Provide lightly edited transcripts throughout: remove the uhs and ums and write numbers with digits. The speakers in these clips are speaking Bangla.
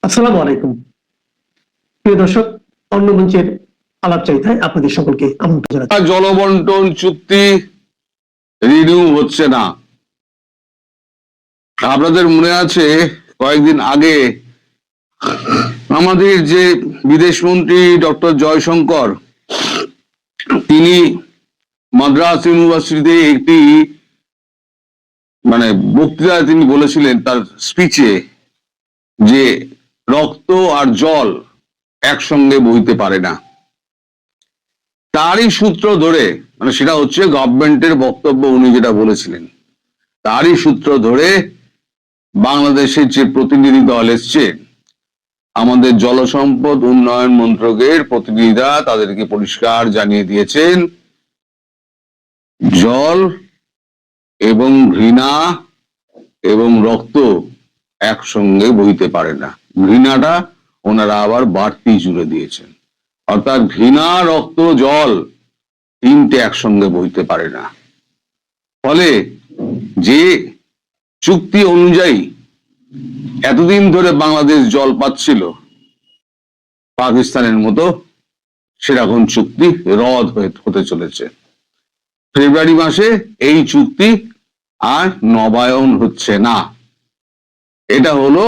আসসালামু আলাইকুম প্রিয় দর্শক, অন্য মঞ্চের আলাপচারিতায় আপনাদের সকলকে আমন্ত্রণ জানাচ্ছি। জলবন্টন চুক্তি রিনিউ হচ্ছে না। আপনাদের মনে আছে কয়েকদিন আগে আমাদের যে বিদেশমন্ত্রী ডক্টর জয়শঙ্কর, তিনি মাদ্রাস ইউনিভার্সিটিতে একটি বক্তৃতায় তিনি বলেছিলেন তার স্পিচে যে রক্ত আর জল একসঙ্গে বইতে পারে না। তারই সূত্র ধরে সেটা হচ্ছে গভর্নমেন্টের বক্তব্য, উনি যেটা বলেছিলেন তারই সূত্র ধরে বাংলাদেশের যে প্রতিনিধি দল এসছে, আমাদের জলসম্পদ উন্নয়ন মন্ত্রকের প্রতিনিধিরা তাদেরকে পরিষ্কার জানিয়ে দিয়েছেন জল এবং ঘৃণা এবং রক্ত একসঙ্গে বইতে পারে না। ঘৃণাটা ওনারা আবার বাড়তি জুড়ে দিয়েছেন, অর্থাৎ ঘৃণা, রক্ত, জল তিনটে একসঙ্গে বইতে পারে না। ফলে যে চুক্তি অনুযায়ী এতদিন ধরে বাংলাদেশ জল পাচ্ছিল পাকিস্তানের মতো, সেরকম চুক্তি রদ হতে চলেছে। ফেব্রুয়ারি মাসে এই চুক্তি আর নবায়ন হচ্ছে না। এটা হলো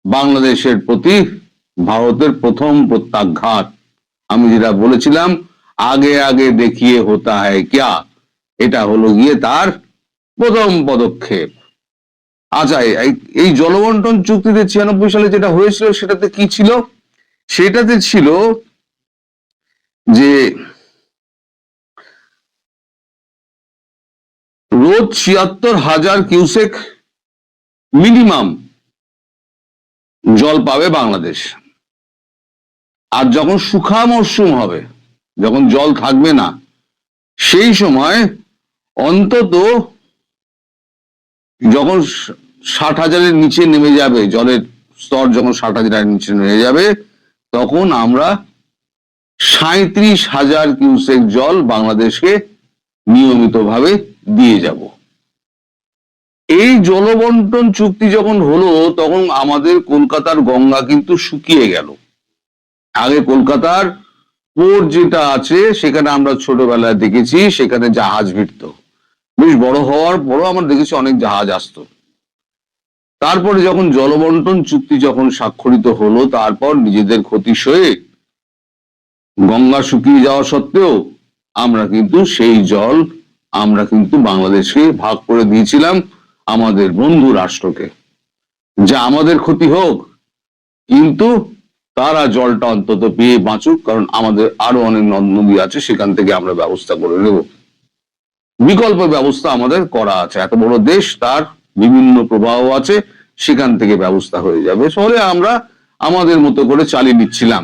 বাংলাদেশের প্রতি ভারতের প্রথম প্রত্যাঘাত। আমি যেটা বলেছিলাম আগে আগে দেখিয়ে হতা হ্যায় ক্যা, এটা হলো গিয়ে তার প্রথম পদক্ষেপ। আচ্ছা, এই জলবন্টন চুক্তিতে 96 সালে যেটা হয়েছিল সেটাতে কি ছিল? সেটাতে ছিল যে রোজ ৭৬,০০০ কিউসেক মিনিমাম জল পাবে বাংলাদেশ। আর যখন শুখা মরশুম হবে, যখন জল থাকবে না, সেই সময় অন্তত যখন ৬০,০০০-এর নিচে নেমে যাবে, জলের স্তর যখন ৬০,০০০-এর নিচে নেমে যাবে, তখন আমরা ৩৭,০০০ কিউসেক জল বাংলাদেশকে নিয়মিতভাবে দিয়ে যাব। এই জলবন্টন চুক্তি যখন হলো তখন আমাদের কলকাতার গঙ্গা কিন্তু শুকিয়ে গেল। আগে কলকাতার পোর্ট যেটা আছে সেখানে আমরা ছোটবেলায় দেখেছি সেখানে জাহাজ ভিড়ত, বেশ বড় হওয়ার পরও আমরা দেখেছি অনেক জাহাজ আসতো। তারপরে যখন জলবন্টন চুক্তি যখন স্বাক্ষরিত হলো, তারপর নিজেদের ক্ষতি সয়ে গঙ্গা শুকিয়ে যাওয়া সত্ত্বেও আমরা কিন্তু সেই জল আমরা কিন্তু বাংলাদেশকে ভাগ করে দিয়েছিলাম আমাদের বন্ধু রাষ্ট্রকে, যা আমাদের ক্ষতি হোক কিন্তু তারা জলটা অন্তত পেয়ে বাঁচুক, কারণ আমাদের আরো অনেক নদ নদী আছে, সেখান থেকে আমরা ব্যবস্থা করে নেব। বিকল্প ব্যবস্থা আমাদের করা আছে, এত বড় দেশ, তার বিভিন্ন প্রবাহ আছে, সেখান থেকে ব্যবস্থা হয়ে যাবে। ফলে আমরা আমাদের মতো করে চালিয়ে নিচ্ছিলাম।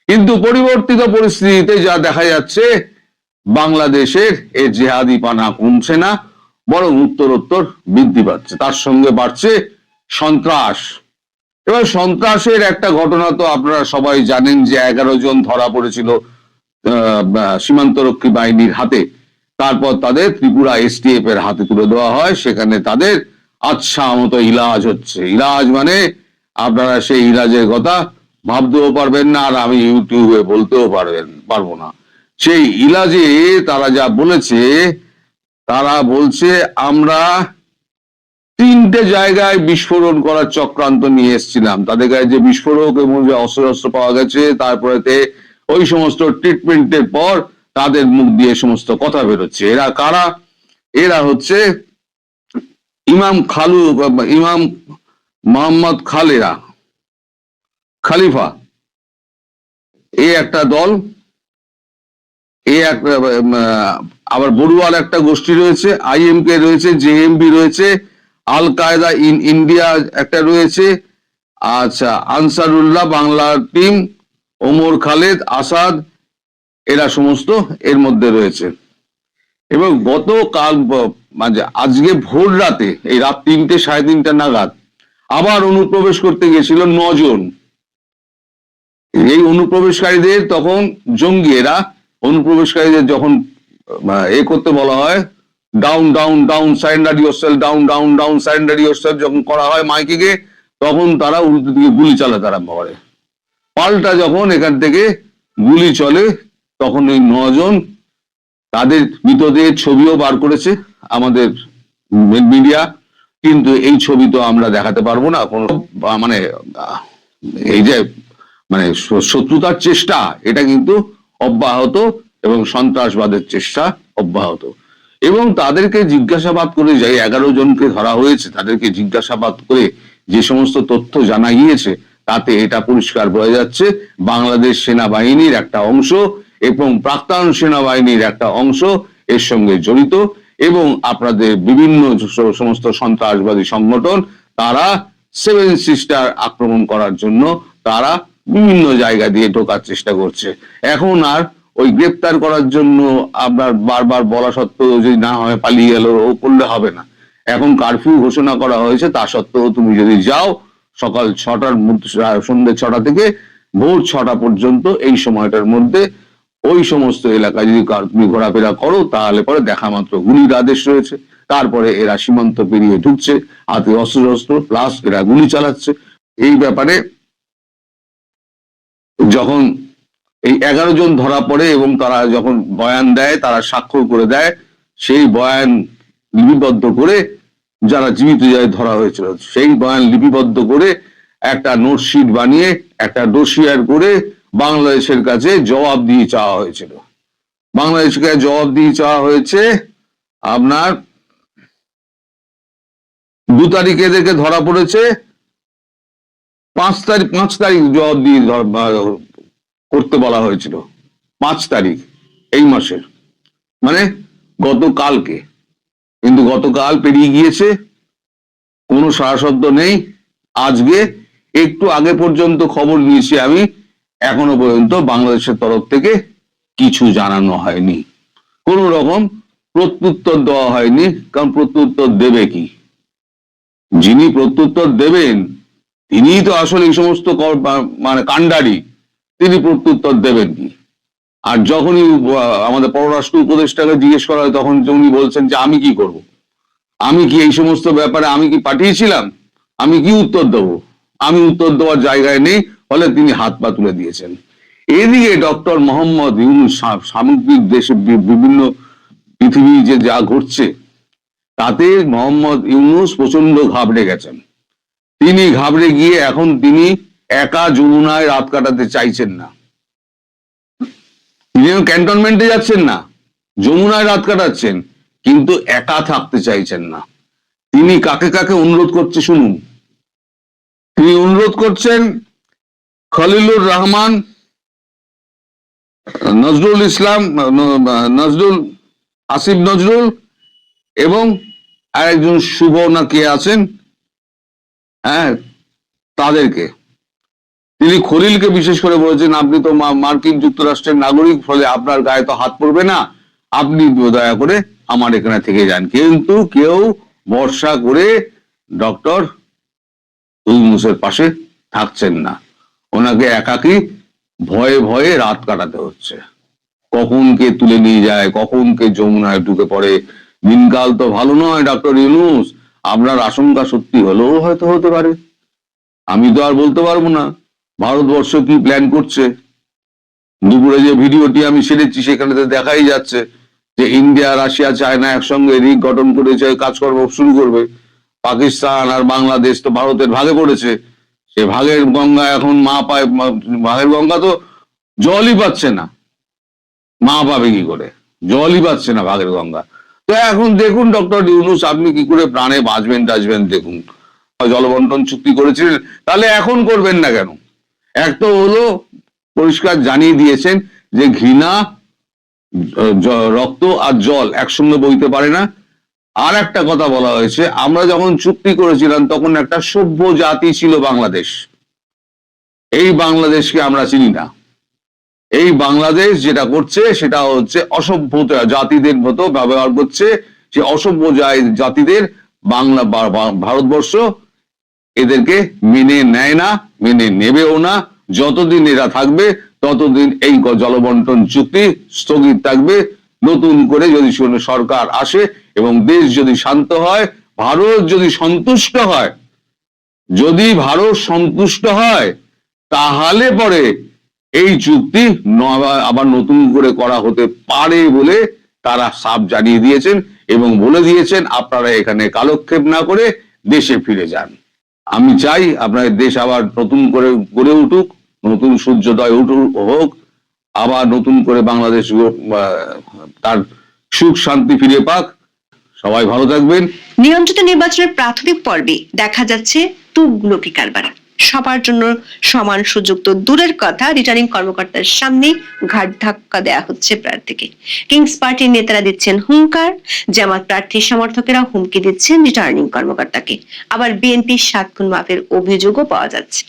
কিন্তু পরিবর্তিত পরিস্থিতিতে যা দেখা যাচ্ছে, বাংলাদেশের এই জেহাদি পানা কমছে না, বরং উত্তরোত্তর বৃদ্ধি পাচ্ছে। তার সঙ্গে বাড়ছে সন্ত্রাস। এবার সন্ত্রাসের একটা ঘটনা তো আপনারা সবাই জানেন যে 11 জন ধরা পড়েছিল সীমান্তরক্ষী বাহিনীর হাতে। তারপর তাদের ত্রিপুরা STF এর হাতে তুলে দেওয়া হয়, সেখানে তাদের আচ্ছা মতো ইলাজ হচ্ছে। ইলাজ মানে আপনারা সেই ইলাজের কথা ভাবতেও পারবেন না, আর আমি ইউটিউবে বলতেও পারবো না। সেই ইলাজে তারা যা বলেছে, তারা বলছে আমরা 3টে জায়গায় বিস্ফোরণ করার চক্রান্ত নিয়ে এসেছিলাম। তাদের গায়ে যে বিস্ফোরক এবং যে অস্ত্র পাওয়া গেছে, তারপরে ওই সমস্ত ট্রিটমেন্টের পর তাদের মুখ দিয়ে সমস্ত কথা বেরোচ্ছে। এরা কারা? এরা হচ্ছে ইমাম মোহাম্মদ খালিফা, এই একটা দল, এই একটা আবার বড়ুয়াল একটা গোষ্ঠী রয়েছে, IMK রয়েছে, JMB রয়েছে, আল কায়দা ইন ইন্ডিয়া একটা রয়েছে, আচ্ছা আনসারুল্লাহ বাংলার টিম, ওমর খালেদ, আসাদ, এরা সমস্ত এর মধ্যে রয়েছে। এবং গতকাল আজকে ভোর রাতে, এই রাত 3টে 3:30 নাগাদ আবার অনুপ্রবেশ করতে গেছিল 9 জন। এই অনুপ্রবেশকারীদের তখন জঙ্গিরা অনুপ্রবেশকারীদের যখন করতে বলা হয়, down down down surrender yourself, down down down surrender yourself যখন করা হয় মাইকে, তখন তারা উল্টো দিকে গুলি চালাতে আরম্ভ করে। পাল্টা যখন এখান থেকে গুলি চলে, তখন ওই 9 জন, তাদের মৃতদেহের ছবিও বার করেছে আমাদের মিডিয়া, কিন্তু এই ছবি তো আমরা দেখাতে পারবো না। কোনো মানে এই যে মানে শত্রুতার চেষ্টা, এটা কিন্তু অব্যাহত, এবং সন্ত্রাসবাদের চেষ্টা অব্যাহত। এবং তাদেরকে জিজ্ঞাসাবাদ করে, যাই 11 জনকে ধরা হয়েছে, তাদেরকে জিজ্ঞাসাবাদ করে যে সমস্ত তথ্য জানা গিয়েছে, তাতে এটা পরিষ্কার বোঝা যাচ্ছে বাংলাদেশ সেনাবাহিনীর একটা অংশ এবং প্রাক্তন সেনাবাহিনীর একটা অংশ এর সঙ্গে জড়িত, এবং আপনাদের বিভিন্ন সমস্ত সন্ত্রাসবাদী সংগঠন, তারা 7 সিস্টার আক্রমণ করার জন্য তারা বিভিন্ন জায়গা দিয়ে ঢোকার চেষ্টা করছে। এখন আর ওই গ্রেপ্তার করার জন্য আপনার বারবার বলা সত্ত্বেও যদি না হয় পালিয়ে গেল ও করলে হবে না। এখন কারফিউ ঘোষণা করা হয়েছে, তা সত্ত্বেও তুমি যদি যাও সকাল 6টার মধ্যে, সন্ধ্যে 6টা থেকে ভোর 6টা পর্যন্ত, এই সময়টার মধ্যে ওই সমস্ত এলাকায় যদি তুমি ঘোরাফেরা করো, তাহলে পরে দেখা মাত্র গুলির আদেশ রয়েছে। তারপরে এরা সীমান্ত পেরিয়ে ঢুকছে, হাতে অস্ত্র প্লাস এরা গুলি চালাচ্ছে। এই ব্যাপারে যখন এই 11 জন ধরা পড়ে এবং তারা যখন বয়ান দেয়, তারা স্বাক্ষর করে দেয়, সেই বয়ান লিপিবদ্ধ করে, যারা জীবিত যায় ধরা হয়েছিল, সেই বয়ান লিপিবদ্ধ করে একটা নোটশিট বানিয়ে একটা ডোসিয়ার করে বাংলাদেশের কাছে জবাব দিয়ে চাওয়া হয়েছিল। বাংলাদেশকে জবাব দিয়ে চাওয়া হয়েছে আপনার 2 তারিখে এদেরকে ধরা পড়েছে, 5 তারিখ জবাব দিয়ে করতে বলা হয়েছিল, 5 তারিখ এই মাসের, মানে গতকালকে। কিন্তু গতকাল পেরিয়ে গিয়েছে, কোনো সাড়া শব্দ নেই। আজকে একটু আগে পর্যন্ত খবর নিয়েছি আমি, এখনো পর্যন্ত বাংলাদেশের তরফ থেকে কিছু জানানো হয়নি, কোন রকম প্রত্যুত্তর দেওয়া হয়নি। কারণ প্রত্যুত্তর দেবে কি? যিনি প্রত্যুত্তর দেবেন তিনিই তো আসলে এই সমস্ত মানে কাণ্ডারি, তিনি প্রত্যুত্তর দেবেন কি? আর যখনই আমাদের পররাষ্ট্র উপদেষ্টাকে জিজ্ঞেস করা হয়, তখন উনি বলছেন যে আমি কি করব, আমি কি এই সমস্ত ব্যাপারে আমি কি পাঠিয়েছিলাম, আমি কি উত্তর দেবো, আমি উত্তর দেওয়ার জায়গায় নেই, ফলে তিনি হাত পা তুলে দিয়েছেন। এদিকে ডক্টর মোহাম্মদ ইউনূস সামগ্রিক দেশে বিভিন্ন পৃথিবী যে যা ঘটছে, তাতে মোহাম্মদ ইউনূস প্রচন্ড ঘাবড়ে গেছেন। তিনি ঘাবড়ে গিয়ে এখন তিনি একা যমুনায় রাত কাটাতে চাইছেন না। তিনি ক্যান্টনমেন্টে যাচ্ছেন না, যমুনায় রাত কাটাচ্ছেন, কিন্তু একা থাকতে চাইছেন না। তিনি কাকে কাকে অনুরোধ করছে শুনুন। তিনি অনুরোধ করছেন খলিলুর রহমান, নজরুল ইসলাম, নজরুল, আসিফ নজরুল, এবং আরেকজন শুভ না কে আছেন, হ্যাঁ, তাদেরকে। তিনি খলিলকে বিশেষ করে বলেছেন, আপনি তো মার্কিন যুক্তরাষ্ট্রের নাগরিক, ফলে আপনার গায়ে তো হাত পড়বে না, আপনি দয়া করে আমার এখানে থেকে যান। কিন্তু কেউ ভরসা করে ডক্টর ইউনূসের পাশে থাকছেন না। ওনাকে একাকী ভয়ে ভয়ে রাত কাটাতে হচ্ছে। কখন কে তুলে নিয়ে যায়, কখন কে যমুনায় ঢুকে পড়ে, দিনকাল তো ভালো নয় ডক্টর ইউনূস। আপনার আশঙ্কা সত্যি হলেও হয়তো হতে পারে, আমি তো আর বলতে পারবো না। ভারতবর্ষ কি প্ল্যান করছে? দুপুরে যে ভিডিওটি আমি ছেড়েছি, সেখানে দেখাই যাচ্ছে যে ইন্ডিয়া, রাশিয়া, চায়না একসঙ্গে রিগ গঠন করেছে, কাজকর্ম শুরু করবে। পাকিস্তান আর বাংলাদেশ তো ভারতের ভাগে পড়েছে, সে ভাগের গঙ্গা এখন মা পায়, ভাগের গঙ্গা তো জলই পাচ্ছে না, মা পাবে কি করে? জলই পাচ্ছে না ভাগের গঙ্গা। তো এখন দেখুন ডক্টর ইউনূস, আপনি কি করে প্রাণে বাঁচবেন টাচবেন দেখুন। জলবন্টন চুক্তি করেছিলেন, তাহলে এখন করবেন না কেন? এক তো হলো পরিষ্কার জানিয়ে দিয়েছেন যে ঘৃণা, রক্ত আর জল একসঙ্গে বইতে পারে না। আর একটা কথা বলা হয়েছে, আমরা যখন চুক্তি করেছিলাম তখন একটা সভ্য জাতি ছিল বাংলাদেশ, এই বাংলাদেশকে আমরা চিনি না। এই বাংলাদেশ যেটা করছে সেটা হচ্ছে অসভ্য জাতিদের মতো ব্যবহার করছে। সে অসভ্য জাতিদের বাংলা ভারতবর্ষ এদেরকে মেনে নেয় না, মেনে নেবেও না। যতদিন এরা থাকবে ততদিন এই জলবন্টন চুক্তি স্থগিত থাকবে। নতুন করে যদি সরকার আসে এবং দেশ যদি শান্ত হয়, ভারত যদি সন্তুষ্ট হয়, যদি ভারত সন্তুষ্ট হয় তাহলে পরে এই চুক্তি আবার নতুন করে করা হতে পারে বলে তারা সাফ জানিয়ে দিয়েছেন এবং বলে দিয়েছেন আপনারা এখানে কালক্ষেপ না করে দেশে ফিরে যান। আমি চাই আপনাদের দেশ আবার নতুন করে গড়ে উঠুক, নতুন সূর্যোদয় হোক, আবার নতুন করে বাংলাদেশ তার সুখ শান্তি ফিরে পাক। সবাই ভালো থাকবেন। নিয়ন্ত্রিত নির্বাচনের প্রাথমিক পর্বে দেখা যাচ্ছে তুগলকি কারবার। সবার জন্য সমান সুযোগ তো দূরের কথা, রিটার্নিং কর্মকর্তার সামনে ঘাট ধাক্কা দেওয়া হচ্ছে প্রার্থীকে। কিংস পার্টির নেতারা দিচ্ছেন হুঙ্কার, জামাত প্রার্থীর সমর্থকেরা হুমকি দিচ্ছেন রিটার্নিং কর্মকর্তাকে। আবার বিএনপির 7 খুন মাফের অভিযোগও পাওয়া যাচ্ছে।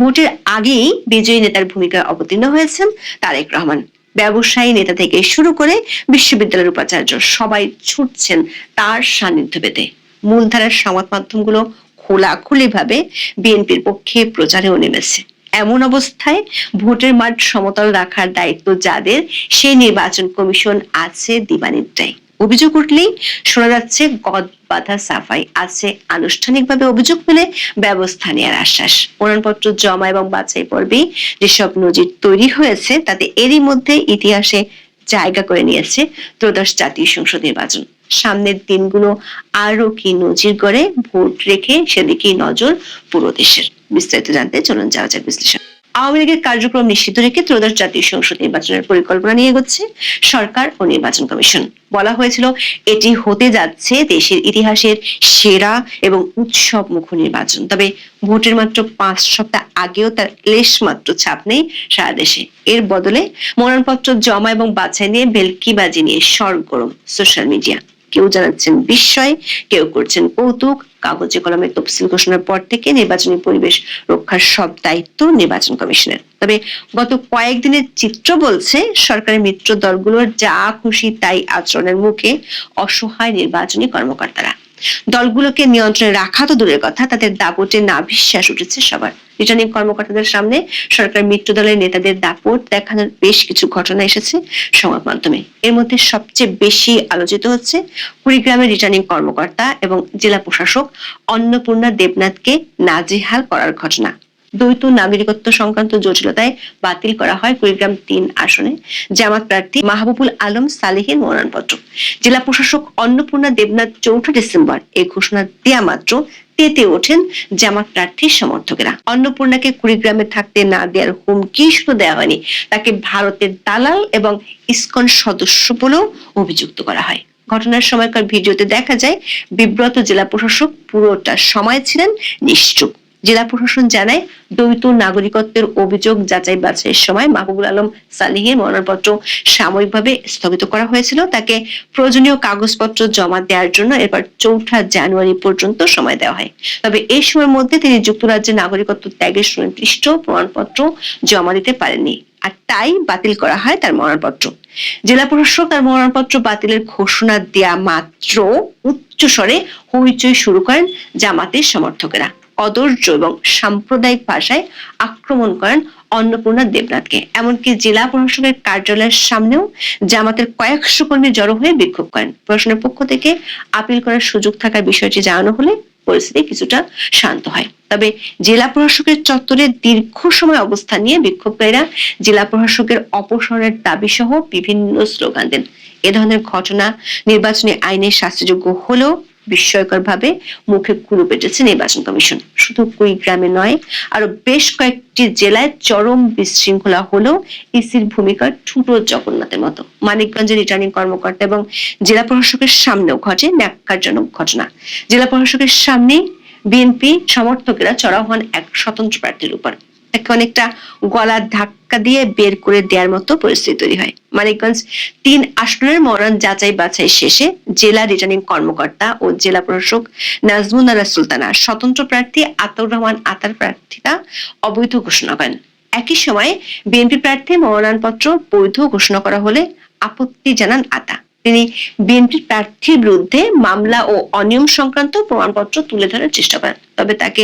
ভোটের আগেই বিজয়ী নেতার ভূমিকায় অবতীর্ণ হয়েছেন তারেক রহমান। ব্যবসায়ী নেতা থেকে শুরু করে বিশ্ববিদ্যালয়ের উপাচার্য সবাই ছুটছেন তার সান্নিধ্য পেতে। মূলধারার সংবাদ মাধ্যমগুলো খোলাখুলি ভাবে বিএনপির পক্ষে প্রচারেও নেমেছে। এমন অবস্থায় ভোটের মাঠ সমতল রাখার দায়িত্ব যাদের, সেই নির্বাচন কমিশন আছে দিবানিদ্রায়। অভিযোগ উঠলেই শোনা যাচ্ছে গদ বাধা সাফাই, আছে আনুষ্ঠানিকভাবে অভিযোগ পেলে ব্যবস্থা নেওয়ার আশ্বাস। প্রমাণপত্র জমা এবং বাছাই পর্বে যেসব নজির তৈরি হয়েছে তাতে এরই মধ্যে ইতিহাসে জায়গা করে নিয়েছে ত্রয়োদশ জাতীয় সংসদ নির্বাচন। সামনের দিনগুলো আরো কি নজির গড়ে, ভোট রেখে সেদিকেই নজর পুরো দেশের। বিস্তারিত জানতে চলুন যাওয়া যাক বিশ্লেষণ। আওয়ামী লীগের কার্যক্রম নিশ্চিত রেখে ত্রয়োদশ জাতীয় সংসদ নির্বাচনের পরিকল্পনা নিয়ে এগোচ্ছে সরকার ও নির্বাচন কমিশন। বলা হয়েছিল এটি হতে যাচ্ছে দেশের ইতিহাসের সেরা এবং উৎসব মুখর নির্বাচন। তবে ভোটের মাত্র 5 সপ্তাহ আগেও তার লেশ মাত্র ছাপ নেই সারা দেশে। এর বদলে মনোনয়নপত্র জমা এবং বাছাই নিয়ে ভেলকিবাজি নিয়ে সরগরম সোশ্যাল মিডিয়া। কেউ জানাচ্ছেন বিস্ময়, কেউ করছেন কৌতুক। কাগজে কলমে তফসিল ঘোষণার পর থেকে নির্বাচনী পরিবেশ রক্ষার সব দায়িত্ব নির্বাচন কমিশনের। তবে গত কয়েকদিনের চিত্র বলছে সরকারের মিত্র দলগুলোর যা খুশি তাই আচরণের মুখে অসহায় নির্বাচনী কর্মকর্তারা। দলগুলোকে নিয়ন্ত্রণে রাখা তো দূরের কথা, তাদের দাপটে নাভিশ্বাস উঠেছে সবার। রিটার্নিং কর্মকর্তাদের সামনে সরকার মিত্র দলের নেতাদের দাপট দেখানোর বেশ কিছু ঘটনা এসেছে সংবাদ মাধ্যমে। এর মধ্যে সবচেয়ে বেশি আলোচিত হচ্ছে কুড়িগ্রামের রিটার্নিং কর্মকর্তা এবং জেলা প্রশাসক অন্নপূর্ণা দেবনাথকে নাজেহাল করার ঘটনা। দ্বৈত নাগরিকত্ব সংক্রান্ত জটিলতায় বাতিল করা হয় কুড়িগ্রাম 3 আসনে জামাত প্রার্থী মাহবুবুল আলম সালেহের মনোনয়নপত্র। জেলা প্রশাসক অন্নপূর্ণা দেবনাথ 4 ডিসেম্বর এই ঘোষণা দেয়া মাত্র তেতে ওঠেন জামাত প্রার্থীর সমর্থকেরা। অন্নপূর্ণাকে কুড়িগ্রামে থাকতে না দেওয়ার হুমকি শুধু দেওয়া হয়নি, তাকে ভারতের দালাল এবং ইসকন সদস্য বলেও অভিযুক্ত করা হয়। ঘটনার সময়কার ভিডিওতে দেখা যায় বিব্রত জেলা প্রশাসক পুরোটা সময় ছিলেন নিশ্চুপ। জেলা প্রশাসন জানায় দ্বৈত নাগরিকত্বের অভিযোগ যাচাই বাছাইয়ের সময় মাহবুবুল আলম সালেহের মনোনয়নপত্র সাময়িকভাবে স্থগিত করা হয়েছিল। তাকে প্রয়োজনীয় কাগজপত্র জমা দেওয়ার জন্য এরপর 4 জানুয়ারি পর্যন্ত সময় দেওয়া হয়। তবে এই সময়ের মধ্যে তিনি যুক্তরাজ্যের নাগরিকত্ব ত্যাগের সুনির্দিষ্ট প্রমাণপত্র জমা দিতে পারেননি, আর তাই বাতিল করা হয় তার মনোনয়নপত্র। জেলা প্রশাসক তার মনোনয়নপত্র বাতিলের ঘোষণা দেয়া মাত্র উচ্চস্বরে হইচই শুরু করেন জামাতের সমর্থকেরা। অদর্য এবং সাম্প্রদায়িক ভাষায় আক্রমণ করেন অন্নপূর্ণা দেবনাথকে। এমনকি জেলা প্রশাসকের কার্যালয়ের সামনেও জামাতের কয়েকশো কর্মী জড়ো হয়ে বিক্ষোভ করেন। প্রশাসনের পক্ষ থেকে আপিল করার সুযোগ থাকার বিষয়টি জানানো হলে পরিস্থিতি কিছুটা শান্ত হয়। তবে জেলা প্রশাসকের চত্বরে দীর্ঘ সময় অবস্থান নিয়ে বিক্ষোভকারীরা জেলা প্রশাসকের অপসারণের দাবি সহ বিভিন্ন স্লোগান দেন। এ ধরনের ঘটনা নির্বাচনী আইনের শাস্তিযোগ্য হলেও বিস্ময়কর ভাবে মুখে কুলুপ এঁটেছে নির্বাচন কমিশন। শুধু কুড়িগ্রামে নয়, আরো বেশ কয়েকটি জেলায় চরম বিশৃঙ্খলা হলেও ইসির ভূমিকা ঠুটো জগন্নাথের মতো। মানিকগঞ্জের রিটার্নিং কর্মকর্তা এবং জেলা প্রশাসকের সামনেও ঘটে ন্যাক্কারজনক ঘটনা। জেলা প্রশাসকের সামনে বিএনপি সমর্থকেরা চড়াও হন এক স্বতন্ত্র প্রার্থীর উপর। তাকে অনেকটা গলা ধাক্কা দিয়ে বের করে দেওয়ার মতো পরিস্থিতি তৈরি হয়। মানিকগঞ্জ 3 আসনের মনোনয়ন যাচাই বাছাই শেষে জেলা রিটার্নিং কর্মকর্তা ও জেলা প্রশাসক নাজমুন আরা সুলতানা, স্বতন্ত্র প্রার্থী আতাউর রহমান আতার প্রার্থীতা অবৈধ ঘোষণা করেন। একই সময়ে বিএনপি প্রার্থী মনোনয়নপত্র বৈধ ঘোষণা করা হলে আপত্তি জানান আতা। তিনি বিএনপি প্রার্থীর বিরুদ্ধে মামলা ও অনিয়ম সংক্রান্ত প্রমাণপত্র তুলে ধরার চেষ্টা করেন, তবে তাকে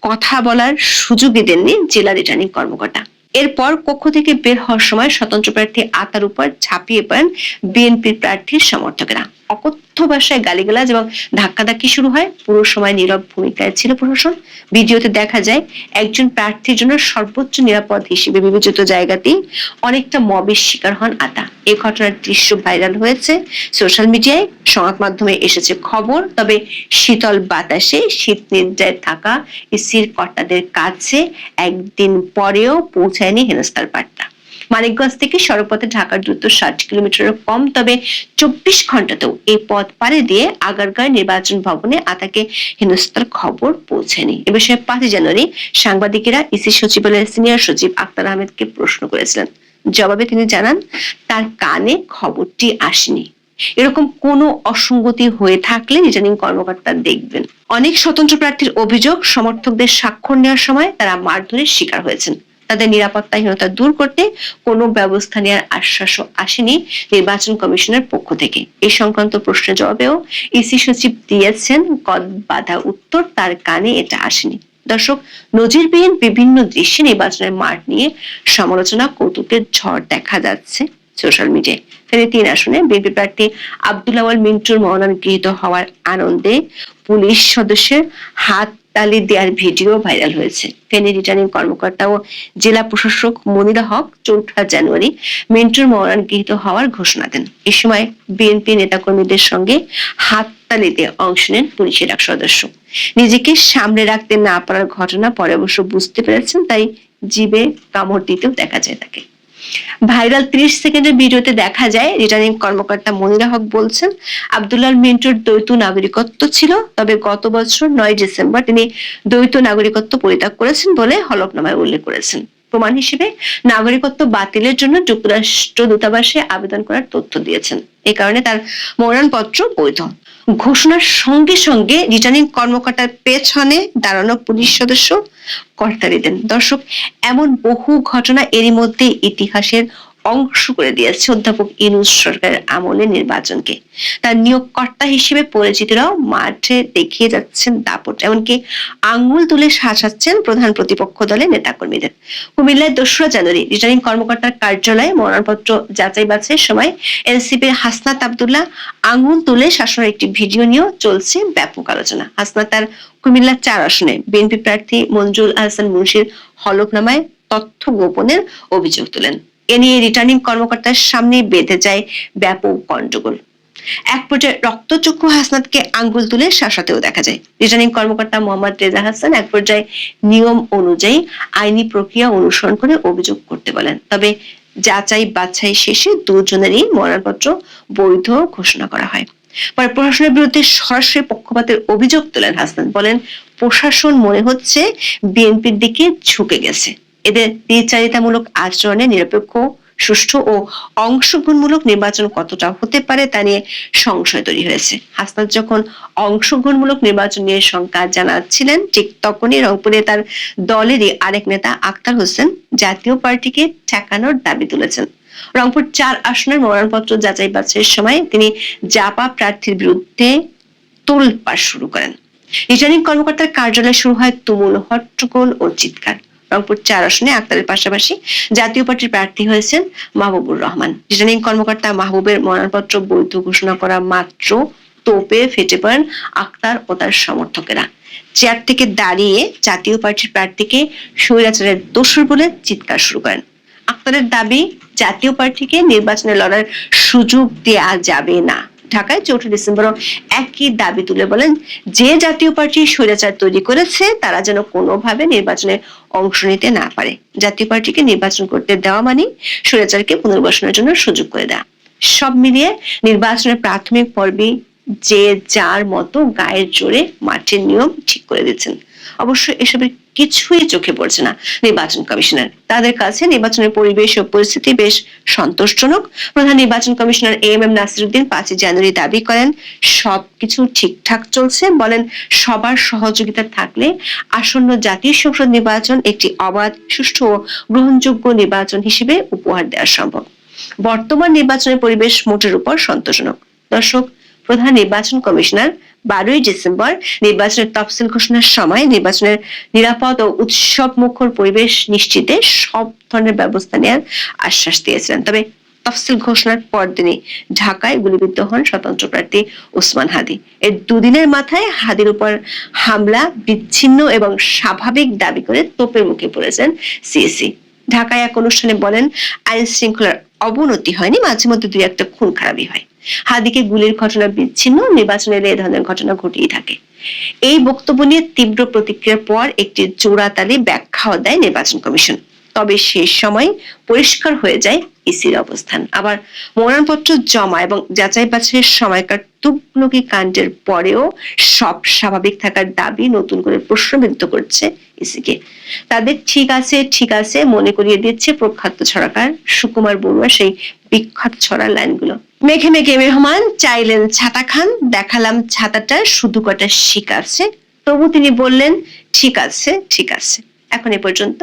কথা বলার সুযোগই দেননি জেলা রিটার্নিং কর্মকর্তা। এরপর কক্ষ থেকে বের হওয়ার সময় স্বতন্ত্র প্রার্থী আতার উপর ঝাঁপিয়ে পড়েন বিএনপির প্রার্থীর সমর্থকেরা। অকথ্য ভাষায় গালিগালাজ এবং ধাক্কাধাক্কি শুরু হয়। পুরো সময় নীরব ভূমিকায় ছিল প্রশাসন। ভিডিওতে দেখা যায় একজন প্রার্থীর জন্য সর্বোচ্চ নিরাপদ হিসেবে বিবেচিত জায়গাতেই অনেকটা মবের শিকার হন আতা। এই ঘটনার দৃশ্য ভাইরাল হয়েছে সোশ্যাল মিডিয়ায়, সংবাদ মাধ্যমে এসেছে খবর। তবে শীতল বাতাসে শীত নিদ্রায় থাকা ইসির কর্তাদের কাছে একদিন পরেও পৌঁছায়নি হেনস্থার বার্তা। মানিকগঞ্জ থেকে সড়কপথে ঢাকার দূরত্ব 60 কিলোমিটারের কম। তবে 24 ঘন্টাতেও এই পথ পাড়ি দিয়ে আগারগাঁও নির্বাচন ভবনে আতাকে হেনস্থার খবর পৌঁছায়নি। এ বিষয়ে 5 জানুয়ারি সাংবাদিকেরা ইসি সচিবালয়ের সিনিয়র সচিব আক্তার আহমেদকে প্রশ্ন করেছিলেন। জবাবে তিনি জানান, তার কানে খবরটি আসেনি। এরকম কোনো অসঙ্গতি হয়ে থাকলে রিটার্নিং কর্মকর্তা দেখবেন। অনেক স্বতন্ত্র প্রার্থীর অভিযোগ, সমর্থকদের স্বাক্ষর নেওয়ার সময় তারা মারধরের শিকার হয়েছেন। তাদের নিরাপত্তাহীনতা দূর করতে কোনো ব্যবস্থা নেওয়ার আশ্বাসও আসেনি নির্বাচন কমিশনের পক্ষ থেকে। এই সংক্রান্ত প্রশ্নের জবাবেও ইসি সচিব দিয়েছেন গদ বাঁধা উত্তর, তার কানে এটা আসেনি। দর্শক, নজিরবিহীন বিভিন্ন দৃশ্যে নির্বাচনের মাঠ নিয়ে সমালোচনা, কৌতুকের ঝড় দেখা যাচ্ছে সোশ্যাল মিডিয়ায়। ফেনী 3 আসনে বিএনপি প্রার্থী আব্দুল আওয়াল মিন্টুর মনোনয়ন গৃহীত হওয়ার আনন্দে পুলিশ সদস্যের হাত তালি দেওয়ার ভিডিও ভাইরাল হয়েছে। ফেনী রিটার্নিং কর্মকর্তা ও জেলা প্রশাসক মনিরা হক 4 জানুয়ারি মিন্টুর মনোনয়ন গৃহীত হওয়ার ঘোষণা দেন। এ সময় বিএনপি নেতাকর্মীদের সঙ্গে হাত তালিতে অংশ নেন পুলিশের এক সদস্য। নিজেকে সামনে রাখতে না পারার ঘটনা পরে অবশ্য বুঝতে পেরেছেন, তাই জিভে কামড় দিতেও দেখা যায় তাকে। ভাইরাল 30 সেকেন্ডের ভিডিওতে দেখা যায় রিটার্নিং কর্মকর্তা মনিরা হক বলছেন, আব্দুল্লাহ মিন্টুর দ্বৈত নাগরিকত্ব ছিল, তবে গত বছর 9 ডিসেম্বর তিনি দ্বৈত নাগরিকত্ব পরিত্যাগ করেছেন বলে হলফনামায় উল্লেখ করেছেন। প্রমাণ হিসেবে নাগরিকত্ব বাতিলের জন্য যুক্তরাষ্ট্র দূতাবাসে আবেদন করার তথ্য দিয়েছেন। এই কারণে তার মনোনয়নপত্র বৈধ। ঘোষণার সঙ্গে সঙ্গে রিটার্নিং কর্মকর্তার পেছনে দাঁড়ানো পুলিশ সদস্য করতালি দেন। দর্শক, এমন বহু ঘটনা এরই মধ্যে ইতিহাসের অংশ করে দিয়েছে অধ্যাপক ইউনূস সরকারের আমলে নির্বাচনকে। তার নিয়োগকর্তা হিসেবে পরিচিতরাও মাঠে দেখিয়ে যাচ্ছেন দাপট, এমনকি আঙ্গুল তুলে শাসাচ্ছেন প্রধান প্রতিপক্ষ দলের নেতাকর্মীদের। কুমিল্লায় 2 জানুয়ারি রিটার্নিং কর্মকর্তার কার্যালয়ে মনোনয়নপত্র যাচাই বাছাইয়ের সময় এনসিপির হাসনাত আব্দুল্লাহ আঙ্গুল তুলে শাসনের একটি ভিডিও নিয়েও চলছে ব্যাপক আলোচনা। হাসনাত তার কুমিল্লা 4 আসনে বিএনপি প্রার্থী মঞ্জুল আহসান মুন্সির হলফনামায় তথ্য গোপনের অভিযোগ তোলেন। এ নিয়ে রিটার্নিং কর্মকর্তার সামনে বেঁধে যায় ব্যাপক গন্ডগোল। এক পর্যায়ে রক্তচক্ষু হাসনাতকে আঙ্গুল তুলে শাসাতেও দেখা যায়। রিটার্নিং কর্মকর্তা মোহাম্মদ রেজা হাসান এক পর্যায়ে নিয়ম অনুযায়ী আইনি প্রক্রিয়া অনুসরণ করে অভিযোগ করতে বলেন। তবে যাচাই বাছাই শেষে 2 জনেরই মনোনয়নপত্র বৈধ ঘোষণা করা হয়। পরে প্রশাসনের বিরুদ্ধে সরাসরি পক্ষপাতের অভিযোগ তোলেন হাসান। বলেন, প্রশাসন মনে হচ্ছে বিএনপির দিকে ঝুঁকে গেছে। এদের দ্বিচারিতামূলক আচরণে নিরপেক্ষ, সুষ্ঠু ও অংশগ্রহণমূলক নির্বাচন কতটা হতে পারে তা নিয়ে সংশয় তৈরি হয়েছে। হাসনাত যখন অংশগ্রহণমূলক নির্বাচন নিয়ে শঙ্কা জানাচ্ছিলেন, ঠিক তখনই রংপুরে তার দলেরই আরেক নেতা আক্তার হোসেন জাতীয় পার্টিকে ঠেকানোর দাবি তুলেছেন। রংপুর 4 আসনের মনোনয়নপত্র যাচাই বাছাইয়ের সময় তিনি জাপা প্রার্থীর বিরুদ্ধে তোলপাড় শুরু করেন। রিটার্নিং কর্মকর্তার কার্যালয়ে শুরু হয় তুমুল হট্টগোল ও চিৎকার। রংপুর 4 আসনে আক্তারের পাশাপাশি জাতীয় পার্টির প্রার্থী হয়েছেন মাহবুবুর রহমান। রিটার্নিং কর্মকর্তা মাহবুবের মনোনয়নপত্র বৈধ ঘোষণা করা মাত্র তোপে ফেটে পড়েন আক্তার ও তার সমর্থকেরা। চেয়ার থেকে দাঁড়িয়ে জাতীয় পার্টির প্রার্থীকে স্বৈরাচারের দোষর বলে চিৎকার শুরু করেন। আক্তারের দাবি, জাতীয় পার্টিকে নির্বাচনে লড়ার সুযোগ দেয়া যাবে না। ঢাকায় 4 ডিসেম্বর একই দাবি তুলে বলেন, যে জাতীয় পার্টি স্বৈরাচার তৈরি করেছে তারা যেন কোনোভাবে নির্বাচনে অংশ নিতে না পারে। জাতীয় পার্টিকে নির্বাচন করতে দেওয়া মানে স্বৈরাচারকে পুনর্বাসনের জন্য সুযোগ করে দেওয়া। সব মিলিয়ে নির্বাচনের প্রাথমিক পর্বে যে যার মতো গায়ের জোরে মাঠের নিয়ম ঠিক করে দিচ্ছেন। অবশ্য এসবের কিছুই চোখে পড়ছে না নির্বাচন কমিশনার। তাদের কাছে নির্বাচনের পরিবেশ ও পরিস্থিতি বেশ সন্তোষজনক। প্রধান নির্বাচন কমিশনার এএমএম নাসিরউদ্দিন 5 জানুয়ারি দাবি করেন, সবকিছু ঠিকঠাক চলছে। বলেন, সবার সহযোগিতা থাকলে আসন্ন জাতীয় সংসদ নির্বাচন একটি অবাধ, সুষ্ঠু ও গ্রহণযোগ্য নির্বাচন হিসেবে উপহার দেওয়া সম্ভব। বর্তমান নির্বাচনের পরিবেশ মোটের উপর সন্তোষজনক। দর্শক, প্রধান নির্বাচন কমিশনার 12ই ডিসেম্বর নির্বাচনের তফসিল ঘোষণার সময় নির্বাচনের নিরাপদ ও উৎসব মুখর পরিবেশ নিশ্চিতে সব ধরনের ব্যবস্থা নেওয়ার আশ্বাস দিয়েছিলেন। তবে তফসিল ঘোষণার পরদিনই ঢাকায় গুলিবিদ্ধ হন স্বতন্ত্র প্রার্থী ওসমান হাদী। এর দুদিনের মাথায় হাদীর উপর হামলা বিচ্ছিন্ন এবং স্বাভাবিক দাবি করে তোপের মুখে পড়েছেন সিএসি। ঢাকায় এক অনুষ্ঠানে বলেন, আইন শৃঙ্খলার অবনতি হয়নি, মাঝে মধ্যে দুই একটা খুন খারাপই হয়। হাদীকে গুলির ঘটনা বিচ্ছিন্ন, নির্বাচনের এই ধরনের ঘটনা ঘটেই থাকে। এই বক্তব্য নিয়ে তীব্র প্রতিক্রিয়ার পর একটি জোড়াতালি ব্যাখ্যাও দেয় নির্বাচন কমিশন। তবে সেই সময় পরিষ্কার হয়ে যায় ইসির অবস্থান। আবার মনোনয়নপত্র জমা এবং যাচাই বাছাইয়ের সময়কার তুগলকি কাণ্ডের পরেও সব স্বাভাবিক থাকার দাবি নতুন করে প্রশ্নবিদ্ধ করছে ইসিকে। তাদের ঠিক আছে মনে করিয়ে দিচ্ছে প্রখ্যাত ছড়াকার সুকুমার বড়ুয়া সেই বিখ্যাত ছড়ার লাইনগুলো। মেঘে মেঘে মেহমান চাইলেন ছাতা খান, দেখালাম ছাতাটা শুধু কটা শিক আছে, তবু তিনি বললেন ঠিক আছে। এখন এ পর্যন্ত।